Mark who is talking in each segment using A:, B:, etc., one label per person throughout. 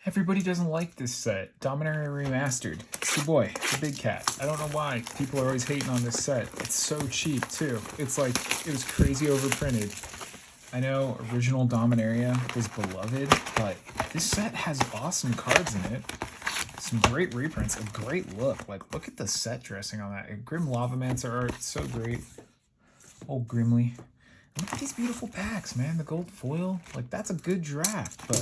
A: Everybody doesn't like this set. Dominaria Remastered. It's your boy, the big cat. I don't know why people are always hating on this set. It's so cheap, too. It's like, it was crazy overprinted. I know original Dominaria was beloved, but this set has awesome cards in it. Some great reprints, a great look. Like, look at the set dressing on that. Grim Lavamancer art, so great. Old Grimly. Look at these beautiful packs, man. The gold foil. Like, that's a good draft, but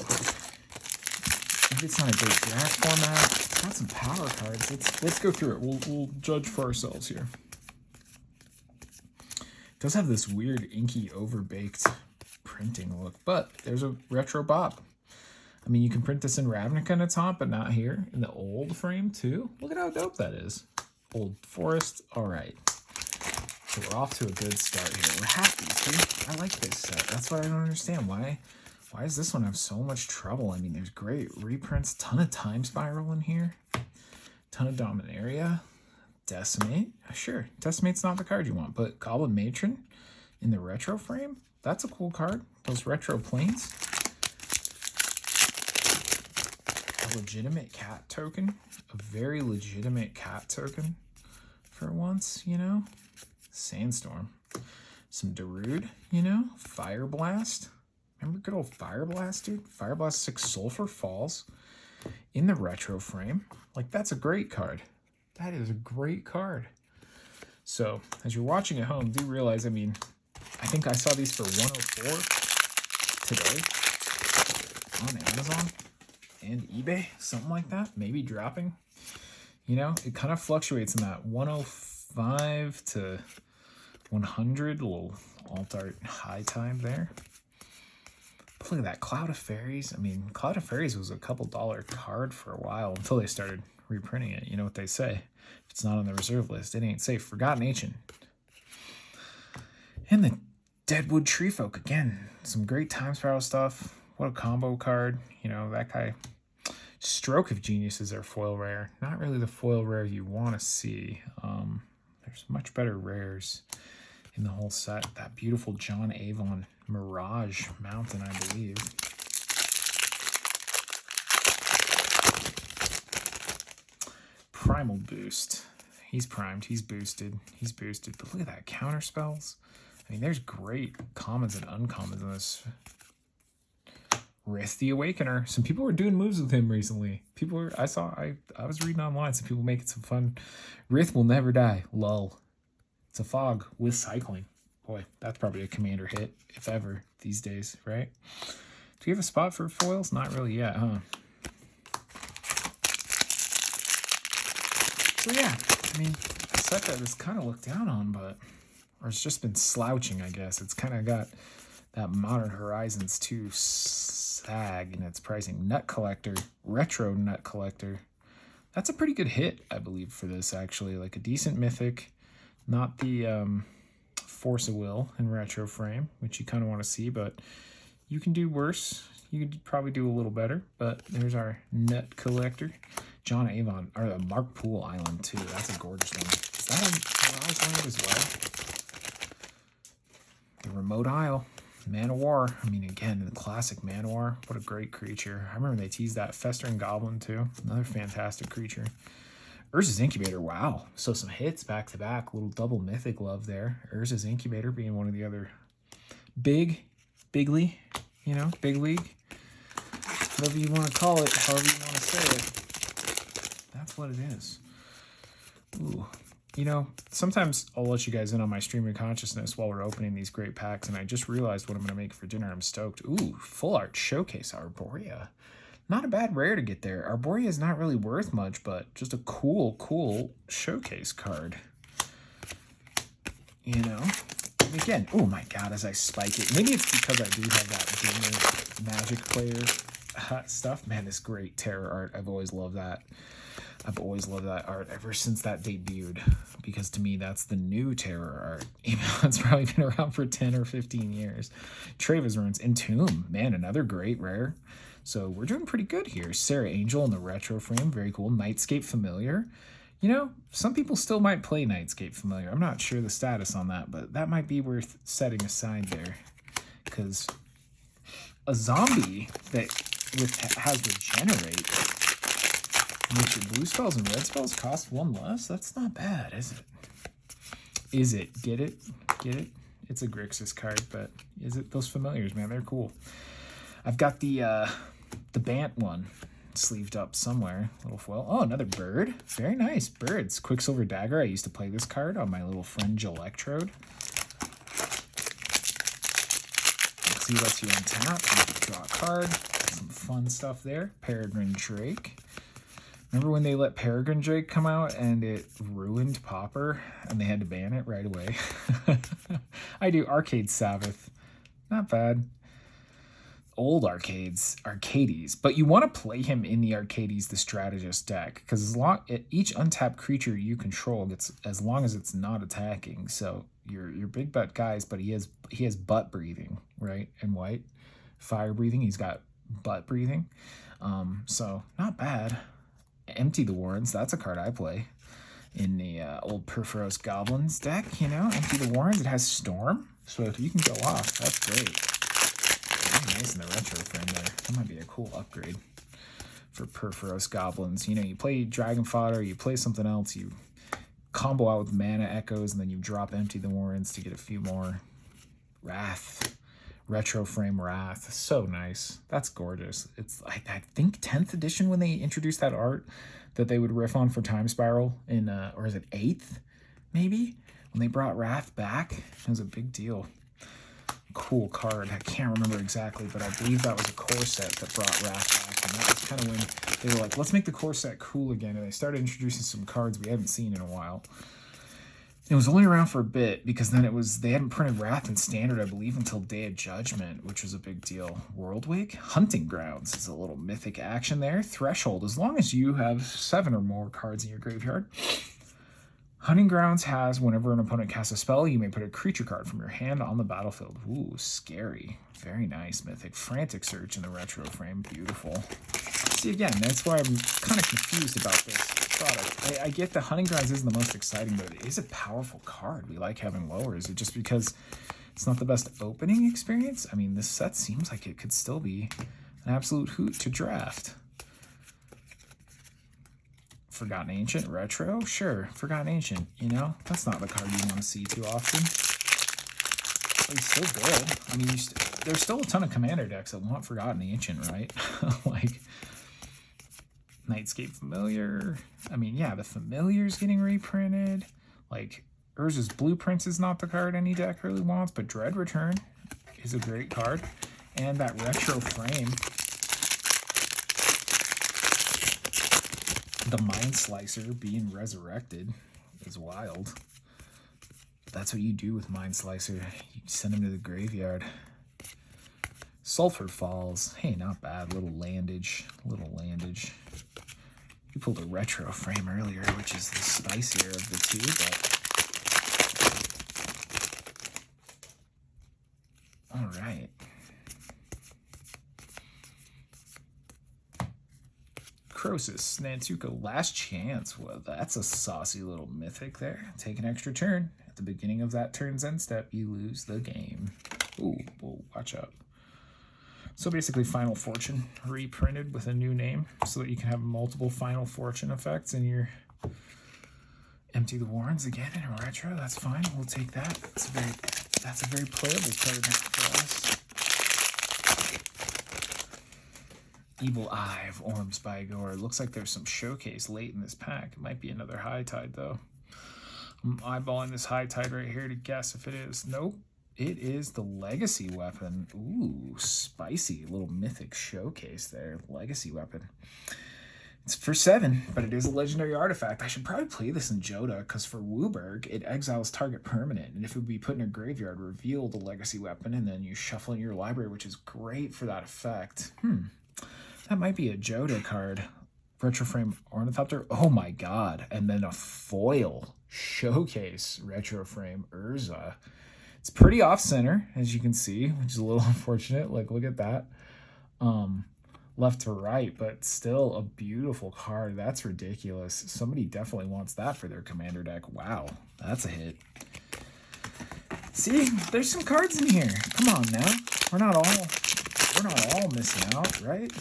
A: maybe it's not a great draft format. It's got some power cards. Let's go through it. We'll judge for ourselves here. It does have this weird inky overbaked printing look, but there's a retro bop. I mean, you can print this in Ravnica on the top, but not here. In the old frame, too. Look at how dope that is. Old Forest. All right. So we're off to a good start here. We're happy, see? I like this set. That's what I don't understand. Why does this one have so much trouble? I mean, there's great reprints. Ton of Time Spiral in here. Ton of Dominaria. Decimate. Sure, Decimate's not the card you want, but Goblin Matron in the retro frame? That's a cool card. Those retro planes. A legitimate cat token. A very legitimate cat token for once, you know? Sandstorm. Some Darude, you know? Fire Blast. Remember good old Fire Blast, dude? Fire Blast 6 Sulfur Falls in the retro frame. Like, that's a great card. That is a great card. So, as you're watching at home, do realize, I mean, I think I saw these for $104 today on Amazon and eBay, something like that, maybe dropping. You know, it kind of fluctuates in that 105 to 100, a little alt art high time there. But look at that, Cloud of Fairies. I mean, Cloud of Fairies was a couple $1 card for a while until they started reprinting it. You know what they say? If it's not on the reserve list, it ain't safe. Forgotten Ancient. And the Deadwood Treefolk, again, some great Time Spiral stuff. What a combo card. You know, that guy. Stroke of Genius is their foil rare. Not really the foil rare you want to see. There's much better rares in the whole set. That beautiful John Avon Mirage Mountain, I believe. Primal Boost. He's primed. He's boosted. He's boosted. But look at that. Counter spells. I mean, there's great commons and uncommons in this. Wraith the Awakener. Some people were doing moves with him recently. People were, I was reading online, some people making some fun. Wraith will never die. Lull. It's a fog with cycling. Boy, that's probably a commander hit, if ever, these days, right? Do you have a spot for foils? Not really yet, huh? So yeah, I mean, a set that is kind of looked down on, but, or it's just been slouching, I guess. It's kind of got that Modern Horizons 2 sag in its pricing. Nut Collector, Retro Nut Collector. That's a pretty good hit, I believe, for this, actually. Like a decent mythic, not the Force of Will in retro frame, which you kind of want to see, but you can do worse. You could probably do a little better, but there's our Nut Collector. John Avon, or the Mark Poole Island, too. That's a gorgeous one. Is that a Mirage land as well? The Remote Isle. Man-o'-War. I mean, again, the classic Man-o'-War. What a great creature. I remember they teased that Festering Goblin, too. Another fantastic creature. Urza's Incubator. Wow. So some hits back-to-back. Little double mythic love there. Urza's Incubator being one of the other bigly, you know, big league. Whatever you want to call it, however you want to say it. That's what it is. Ooh. You know, sometimes I'll let you guys in on my stream of consciousness while we're opening these great packs, and I just realized what I'm going to make for dinner. I'm stoked. Ooh, full art showcase Arborea. Not a bad rare to get there. Arborea is not really worth much, but just a cool showcase card. You know? And again, oh my god, as I spike it. Maybe it's because I do have that Gamer Magic player stuff. Man, this great Terror art. I've always loved that. I've always loved that art ever since that debuted, because to me, that's the new Terror art, even though it's probably been around for 10 or 15 years. Travis Runes, Entomb, man, another great rare. So we're doing pretty good here. Sarah Angel in the retro frame, very cool. Nightscape Familiar. You know, some people still might play Nightscape Familiar. I'm not sure the status on that, but that might be worth setting aside there, because a zombie that has regenerate. Which your blue spells and red spells cost 1 less? That's not bad, is it? Is it? Get it? Get it? It's a Grixis card, but is it? Those familiars, man, they're cool. I've got the Bant one sleeved up somewhere. Little foil. Oh, another bird. Very nice. Birds. Quicksilver Dagger. I used to play this card on my little Fringe Electrode. See, lets you untap, draw a card. Some fun stuff there. Peregrine Drake. Remember when they let Peregrine Drake come out and it ruined Pauper and they had to ban it right away? I do. Arcade Sabbath. Not bad. Old Arcades, but you want to play him in the Arcades, the Strategist deck, because each untapped creature you control gets, as long as it's not attacking. So your big bet guys, but he has butt breathing, right? And white, fire breathing. He's got butt breathing, so not bad. Empty the Warrens. That's a card I play in the old Perforos Goblins deck. You know, Empty the Warrens. It has Storm, so if you can go off, that's great. Nice in the retro frame there. That might be a cool upgrade for Perforos Goblins. You know, you play Dragon Fodder, you play something else, you combo out with Mana Echoes, and then you drop Empty the Warrens to get a few more. Wrath. Retro frame Wrath. So nice. That's gorgeous. It's, I think, 10th edition when they introduced that art that they would riff on for Time Spiral in, or is it 8th, maybe? When they brought Wrath back. It was a big deal. Cool card. I can't remember exactly, but I believe that was a core set that brought Wrath back, and that was kind of when they were like, let's make the core set cool again, and they started introducing some cards we haven't seen in a while. It was only around for a bit, because then they hadn't printed Wrath in Standard, I believe, until Day of Judgment, which was a big deal. Worldwake? Hunting Grounds is a little mythic action there. Threshold, as long as you have 7 or more cards in your graveyard. Hunting Grounds has, whenever an opponent casts a spell, you may put a creature card from your hand on the battlefield. Ooh, scary. Very nice, mythic. Frantic Search in the retro frame. Beautiful. See, again, that's why I'm kind of confused about this product. I get the Hunting Grounds isn't the most exciting, but it is a powerful card. We like having lower. Is it just because it's not the best opening experience? I mean, this set seems like it could still be an absolute hoot to draft. Forgotten Ancient retro, sure. Forgotten Ancient, you know, that's not the card you want to see too often. But he's still good. I mean, there's still a ton of commander decks that want Forgotten Ancient, right? Like Nightscape Familiar. I mean, yeah, the Familiar's getting reprinted. Like Urza's Blueprints is not the card any deck really wants, but Dread Return is a great card, and that retro frame. The Mind Slicer being resurrected is wild. That's what you do with Mind Slicer. You send him to the graveyard. Sulphur Falls. Hey, not bad. Little landage. You pulled a retro frame earlier, which is the spicier of the two, but... all right. Crosis, Nantuko, Last Chance. Well, that's a saucy little mythic there. Take an extra turn. At the beginning of that turn's end step, you lose the game. Ooh, whoa, watch out. So basically Final Fortune reprinted with a new name so that you can have multiple Final Fortune effects in your Empty the Warrens again in a retro. That's fine. We'll take that. That's a very playable card for us. Evil Eye of Ormsby-Gore. Looks like there's some showcase late in this pack. It might be another High Tide, though. I'm eyeballing this High Tide right here to guess if it is. Nope. It is the Legacy Weapon. Ooh, spicy. Little mythic showcase there. Legacy Weapon. It's for 7, but it is a legendary artifact. I should probably play this in Joda, because for Wooburg, it exiles target permanent. And if it would be put in a graveyard, reveal the Legacy Weapon, and then you shuffle in your library, which is great for that effect. That might be a Joda card. Retroframe Ornithopter. Oh my god. And then a foil showcase Retroframe Urza. It's pretty off-center, as you can see, which is a little unfortunate. Like, look at that. Left to right, but still a beautiful card. That's ridiculous. Somebody definitely wants that for their commander deck. Wow, that's a hit. See, there's some cards in here. Come on now. We're not all we're not all missing out, right?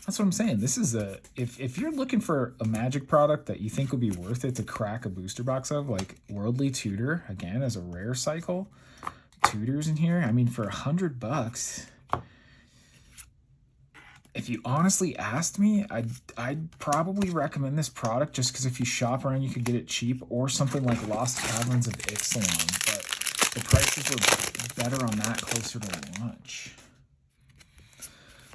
A: That's what I'm saying. This is if you're looking for a Magic product that you think would be worth it to crack a booster box of, like Worldly Tutor, again, as a rare cycle. Tutors in here. I mean, for $100, if you honestly asked me, I'd probably recommend this product just because if you shop around, you could get it cheap, or something like Lost Caverns of Ixalan. But the prices were better on that closer to launch.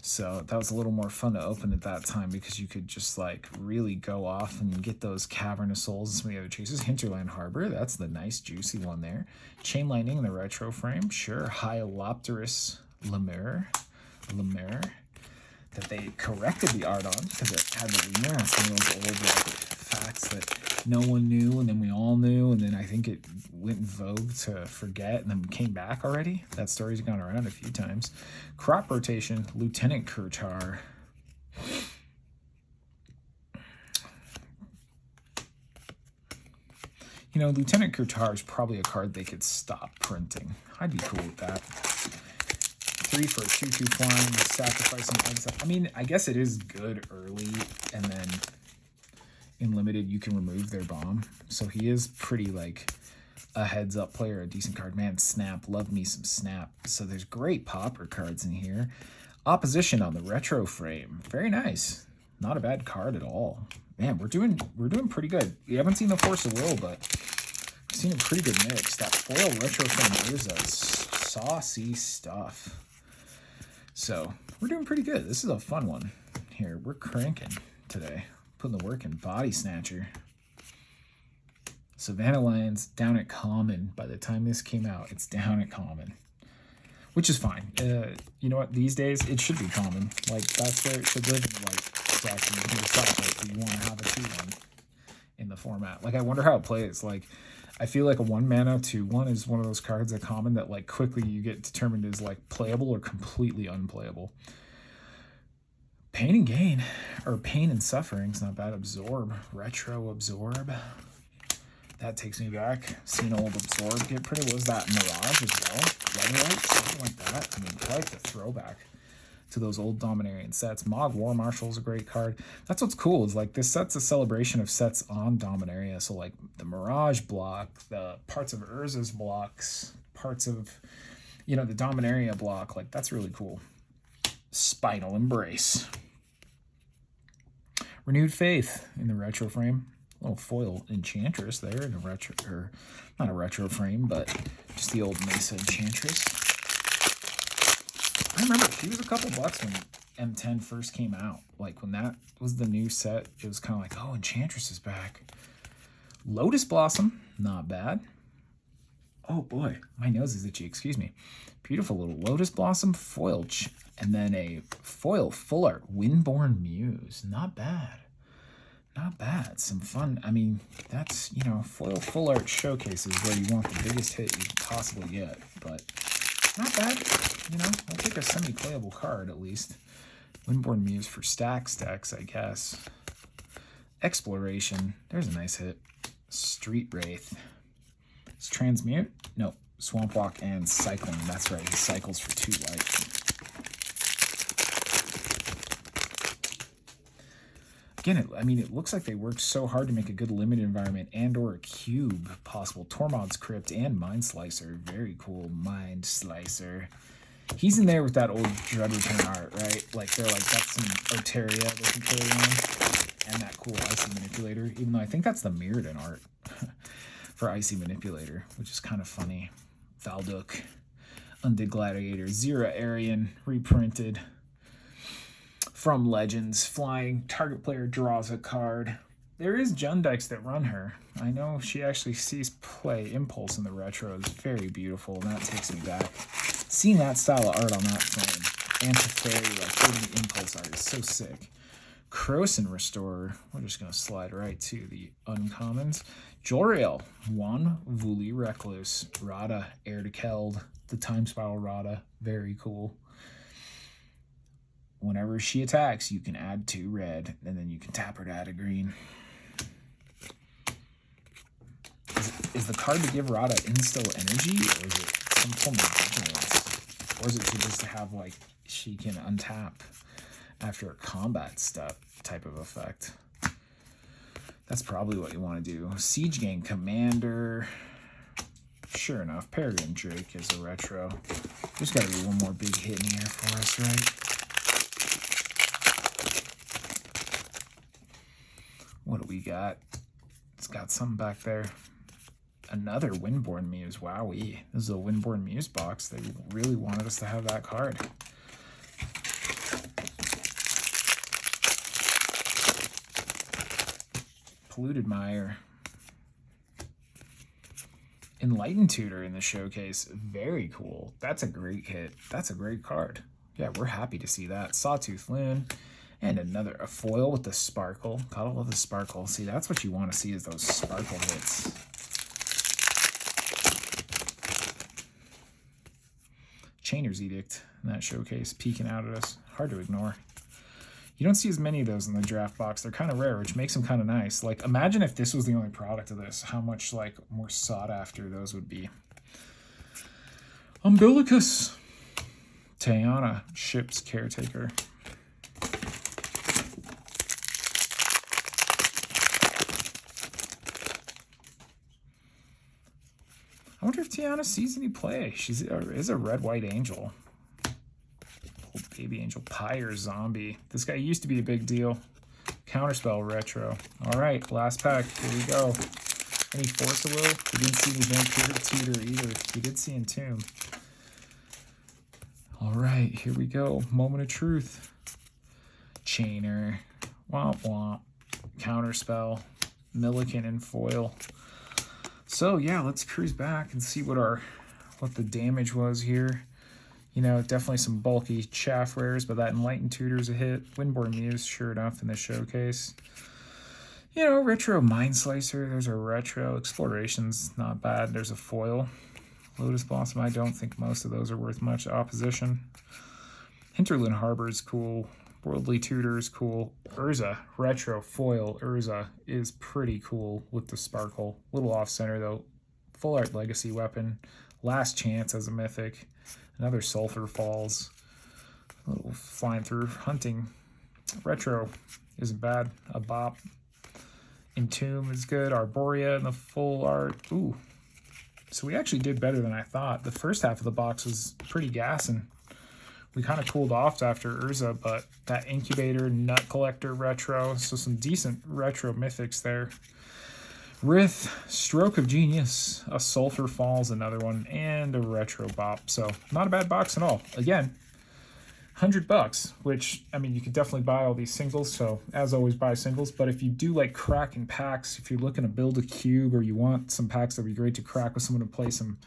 A: So that was a little more fun to open at that time because you could just like really go off and get those Cavern of Souls and some of the other chases. Hinterland Harbor, that's the nice juicy one there. Chain Lightning in the retro frame, sure. Hyalopterus Lemur, that they corrected the art on because it had the lemur. That's one of those old like, facts that no one knew and then we all knew, and then I think it went in vogue to forget and then came back already. That story's gone around a few times. Crop Rotation, Lieutenant Kurtar. You know, Lieutenant Kurtar is probably a card they could stop printing. I'd be cool with that. 3 for a 2/2 flying, sacrificing exile. I mean, I guess it is good early, and then in limited you can remove their bomb. So he is pretty like a heads up player, a decent card. Man, Snap, love me some Snap. So there's great popper cards in here. Opposition on the retro frame, very nice. Not a bad card at all. Man, we're doing pretty good. We haven't seen the Force of Will, but we've seen a pretty good mix. That foil retro frame is saucy stuff. So we're doing pretty good. This is a fun one here. We're cranking today, putting the work in. Body Snatcher. Savannah Lions down at common. By the time this came out, it's down at common, which is fine. You know what? These days, it should be common. Like, that's where it should live in the white section. You can decide, like, do you want to have a 2/1 in the format? Like, I wonder how it plays. Like, I feel like a 1-mana 2/1 is one of those cards at common that, like, quickly you get determined as, like, playable or completely unplayable. Pain and Gain, or Pain and Suffering is not bad. Absorb, Retro Absorb. That takes me back. Seen old Absorb get pretty. Was that Mirage as well? Weatherlight, something like that. I mean, I like the throwback to those old Dominarian sets. Mog War Marshal is a great card. That's what's cool, is like this set's a celebration of sets on Dominaria. So like the Mirage block, the parts of Urza's blocks, parts of, you know, the Dominaria block, like that's really cool. Spinal Embrace. Renewed Faith in the retro frame. Little foil Enchantress there in a retro, or not a retro frame, but just the old Mesa Enchantress. I remember she was a couple bucks when M10 first came out. Like when that was the new set, it was kind of like, oh, Enchantress is back. Lotus Blossom, not bad. Oh boy, my nose is itchy, excuse me. Beautiful little Lotus Blossom foil, and then a foil full art Windborn Muse, not bad. Not bad. Some fun. I mean, that's, you know, foil full art showcases where you want the biggest hit you can possibly get, but not bad. You know, I'll take a semi-playable card at least. Windborn Muse for stacks, I guess. Exploration. There's a nice hit. Street Wraith. It's Transmute? No. Swamp Walk and Cycling. That's right. He cycles for 2 life. Again, I mean, it looks like they worked so hard to make a good limited environment and or a cube possible. Tormod's Crypt and Mind Slicer. Very cool. Mind Slicer. He's in there with that old Dread Return art, right? Like, they're like, that's some Oteria they can carry on. And that cool Icy Manipulator. Even though I think that's the Mirrodin art for Icy Manipulator, which is kind of funny. Valduk. Undead Gladiator. Zera Arian. Reprinted. From Legends, flying, target player draws a card. There is Jund decks that run her. I know she actually sees play. Impulse in the retro is very beautiful, and that takes me back. Seeing that style of art on that frame, and Teferi, like doing the Impulse art is so sick. Croson Restorer, we're just going to slide right to the uncommons. Joriel, Juan Vuli Recluse, Rada, Heir to Keld, the Time Spiral Rada, very cool. Whenever she attacks, you can add 2 red, and then you can tap her to add a green. Is the card to give Rada instill energy, or is it some form of vigilance? Or is it just to have, like, she can untap after a combat step type of effect? That's probably what you want to do. Siege Gang Commander. Sure enough, Peregrine Drake is a retro. There's got to be one more big hit in here for us, right? What do we got? It's got something back there. Another Windborn Muse. Wowee. This is a Windborn Muse box. They really wanted us to have that card. Polluted Mire. Enlightened Tutor in the showcase. Very cool. That's a great hit. That's a great card. Yeah, we're happy to see that. Sawtooth Loon. And a foil with the sparkle. Gotta love the sparkle. See, that's what you want to see, is those sparkle hits. Chainer's Edict in that showcase, peeking out at us. Hard to ignore. You don't see as many of those in the draft box. They're kind of rare, which makes them kind of nice. Like, imagine if this was the only product of this, how much, like, more sought after those would be. Umbilicus. Tayana, Ship's Caretaker. I wonder if Tiana sees any play. She is a red-white angel. Old baby angel. Pyre Zombie. This guy used to be a big deal. Counterspell retro. All right, last pack. Here we go. Any Force of Will? We didn't see any Vampiric Tutor either. We did see Entomb. All right, here we go. Moment of Truth. Chainer. Womp womp. Counterspell. Milliken and foil. So yeah, let's cruise back and see what the damage was here. You know, definitely some bulky chaff rares, but that Enlightened Tutor's a hit. Windborn Muse, sure enough, in the showcase. You know, retro Mind Slicer. There's a retro. Exploration's not bad. There's a foil. Lotus Blossom. I don't think most of those are worth much opposition. Hinterland Harbor is cool. Worldly Tutor is cool. Urza, retro foil Urza is pretty cool with the sparkle. Little off center though. Full art legacy weapon. Last Chance as a mythic. Another Sulphur Falls. A little flying through. Hunting. Retro isn't bad. A bop. Entomb is good. Arborea in the full art. Ooh. So we actually did better than I thought. The first half of the box was pretty gassing. We kind of cooled off after Urza, but that Incubator, Nut Collector retro, so some decent retro mythics there. Rith, Stroke of Genius, a Sulphur Falls, another one, and a retro bop. So not a bad box at all. Again, $100, which, I mean, you could definitely buy all these singles, so as always, buy singles. But if you do like cracking packs, if you're looking to build a cube or you want some packs that would be great to crack with someone to play some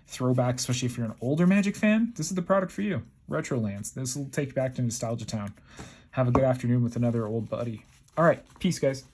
A: throwback, especially if you're an older Magic fan, this is the product for you. Retro Lands. This will take you back to Nostalgia Town. Have a good afternoon with another old buddy. All right, peace, guys.